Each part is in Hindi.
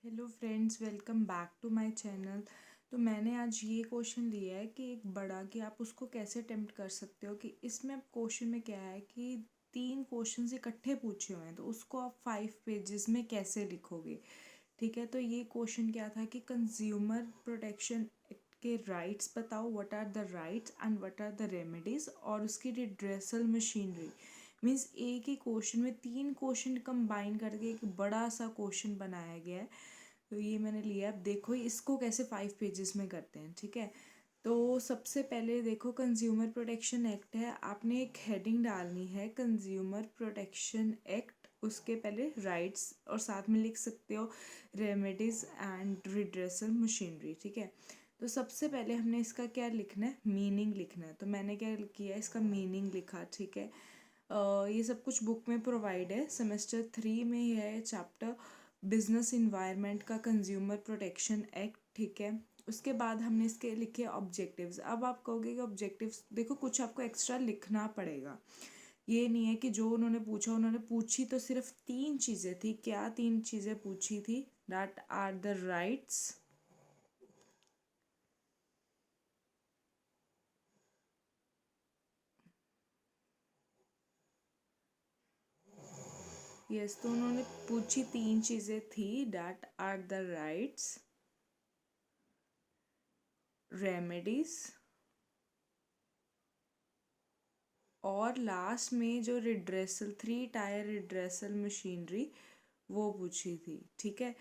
Hello friends, welcome back to my channel. तो मैंने आज ये क्वेश्चन लिया है कि एक बड़ा कि आप उसको कैसे अटेम्प्ट कर सकते हो। कि इसमें क्वेश्चन में क्या है कि 3 क्वेश्चन इकट्ठे पूछे हुए हैं, तो उसको आप 5 पेजेस में कैसे लिखोगे। ठीक है, तो ये क्वेश्चन क्या था कि कंज्यूमर प्रोटेक्शन एक्ट के राइट्स बताओ, what are the rights and what are the remedies, और उसकी रिड्रेसल मशीनरी। मीन्स एक ही क्वेश्चन में 3 क्वेश्चन कंबाइन करके एक बड़ा सा क्वेश्चन बनाया गया है। तो ये मैंने लिया। अब देखो इसको कैसे 5 पेजेस में करते हैं। ठीक है, तो सबसे पहले देखो कंज्यूमर प्रोटेक्शन एक्ट है, आपने एक हेडिंग डालनी है कंज्यूमर प्रोटेक्शन एक्ट, उसके पहले राइट्स और साथ में लिख सकते हो रेमेडीज एंड रिड्रेसल मशीनरी। ठीक है, तो सबसे पहले हमने इसका क्या लिखना है, मीनिंग लिखना है। तो मैंने क्या किया, इसका मीनिंग लिखा। ठीक है, ये सब कुछ बुक में प्रोवाइड है, सेमेस्टर 3 में ही है चैप्टर बिजनेस इन्वायरमेंट का कंज्यूमर प्रोटेक्शन एक्ट। ठीक है, उसके बाद हमने इसके लिखे ऑब्जेक्टिव्स। अब आप कहोगे कि ऑब्जेक्टिव्स देखो कुछ आपको एक्स्ट्रा लिखना पड़ेगा। ये नहीं है कि जो उन्होंने पूछी तो सिर्फ 3 चीज़ें थी। क्या 3 चीज़ें पूछी थी? That are the rights, yes, तो उन्होंने पूछी 3 चीज़ें थी, that are the rights, remedies, और लास्ट में जो रिड्रेसल 3 टायर रिड्रेसल मशीनरी वो पूछी थी। ठीक है,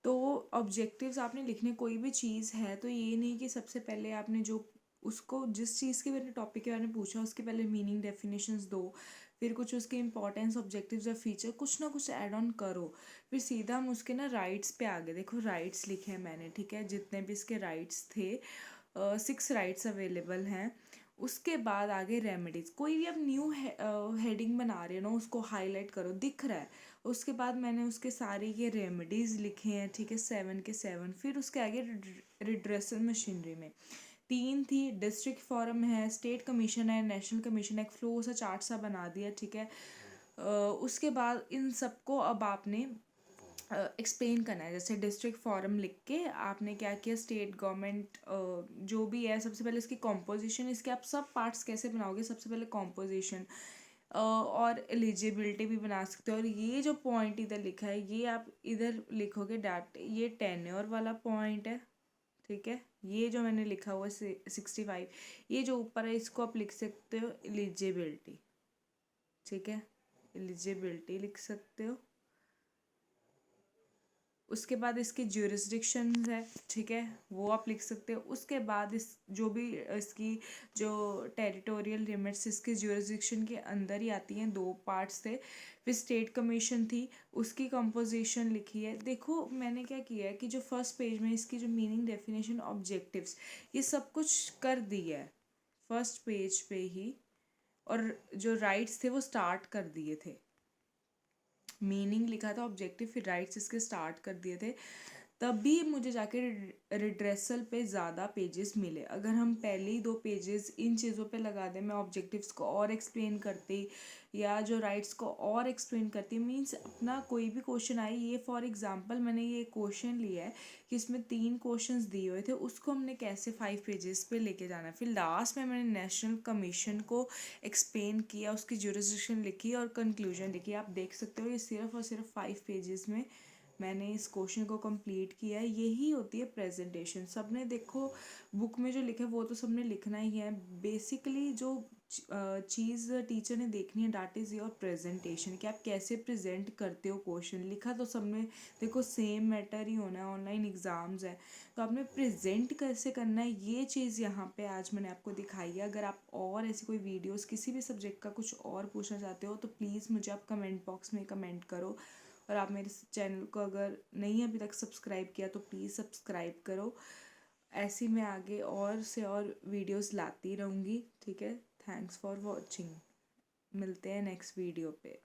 तो ऑब्जेक्टिव्स आपने लिखने, कोई भी चीज़ है तो ये नहीं कि सबसे पहले आपने जो उसको जिस चीज़ के बारे में टॉपिक के बारे में पूछा उसके पहले मीनिंग डेफिनेशंस दो, फिर कुछ उसके इंपॉर्टेंस ऑब्जेक्टिव्स और फीचर कुछ ना कुछ ऐड ऑन करो, फिर सीधा हम उसके ना राइट्स पे आ गए। देखो राइट्स लिखे हैं मैंने। ठीक है, जितने भी इसके राइट्स थे 6 राइट्स अवेलेबल हैं। उसके बाद आगे रेमेडीज, कोई भी आप न्यू हेडिंग बना रहे हो ना, उसको हाईलाइट करो, दिख रहा है। उसके बाद मैंने उसके सारे ये रेमेडीज लिखे हैं। ठीक है, 7 के 7। फिर उसके आगे रिड्रेसल मशीनरी में 3 थी, डिस्ट्रिक्ट फॉरम है, स्टेट कमीशन है, नेशनल कमीशन है। एक फ्लो सा चार्ट सा बना दिया। ठीक है, उसके बाद इन सबको अब आपने एक्सप्लेन करना है। जैसे डिस्ट्रिक्ट फॉरम लिख के आपने क्या किया, स्टेट गवर्नमेंट जो भी है, सबसे पहले इसकी कॉम्पोजिशन, इसके आप सब पार्ट्स कैसे बनाओगे, सबसे पहले कॉम्पोजिशन और एलिजिबिलिटी भी बना सकते हो। और ये जो पॉइंट इधर लिखा है ये आप इधर लिखोगे, डाट ये टेन्योर वाला पॉइंट है। ठीक है, ये जो मैंने लिखा हुआ है 65, ये जो ऊपर है इसको आप लिख सकते हो एलिजिबिलिटी। ठीक है, एलिजिबिलिटी लिख सकते हो। उसके बाद इसकी ज्यूरिसडिक्शन है। ठीक है, वो आप लिख सकते हो। उसके बाद इस जो भी इसकी जो टेरिटोरियल लिमिट्स इसकी ज्यूरिसडिक्शन के अंदर ही आती हैं, 2 पार्ट्स थे। फिर स्टेट कमीशन थी, उसकी कंपोजिशन लिखी है। देखो मैंने क्या किया है कि जो फर्स्ट पेज में इसकी जो मीनिंग डेफिनेशन ऑब्जेक्टिव्स ये सब कुछ कर दी है फर्स्ट पेज पे ही, और जो राइट्स थे वो स्टार्ट कर दिए थे। मीनिंग लिखा था, ऑब्जेक्टिव, फिर राइट्स इसके स्टार्ट कर दिए थे। तभी मुझे जाके रिड्रेसल पे ज़्यादा पेजेस मिले। अगर हम पहले ही 2 पेजेस इन चीज़ों पे लगा दें, मैं ऑब्जेक्टिव्स को और एक्सप्लेन करती या जो राइट्स को और एक्सप्लेन करती, मीन्स अपना कोई भी क्वेश्चन आए, ये फॉर एग्जांपल मैंने ये क्वेश्चन लिया है कि इसमें 3 क्वेश्चंस दिए हुए थे, उसको हमने कैसे 5 पेजेस पे लेके जाना है। फिर लास्ट में मैंने नेशनल कमीशन को एक्सप्लेन किया, उसकी जुरिसडिक्शन लिखी और कंक्लूजन लिखी। आप देख सकते हो ये सिर्फ और सिर्फ 5 पेजेस में मैंने इस क्वेश्चन को कंप्लीट किया है। यही होती है प्रेजेंटेशन। सबने देखो बुक में जो लिखा है वो तो सबने लिखना ही है। बेसिकली जो चीज़ टीचर ने देखनी है, दैट इज़ योर प्रेजेंटेशन, कि आप कैसे प्रेजेंट करते हो क्वेश्चन। लिखा तो सबने देखो सेम मैटर ही होना है, ऑनलाइन एग्ज़ाम्स है, तो आपने प्रेजेंट कैसे करना है ये चीज़ यहाँ पे आज मैंने आपको दिखाई है। अगर आप और ऐसी कोई वीडियोस किसी भी सब्जेक्ट का कुछ और पूछना चाहते हो तो प्लीज़ मुझे आप कमेंट बॉक्स में कमेंट करो। और आप मेरे चैनल को अगर नहीं अभी तक सब्सक्राइब किया तो प्लीज़ सब्सक्राइब करो। ऐसी मैं आगे और से और वीडियोस लाती रहूँगी। ठीक है, थैंक्स फॉर वॉचिंग। मिलते हैं नेक्स्ट वीडियो पे।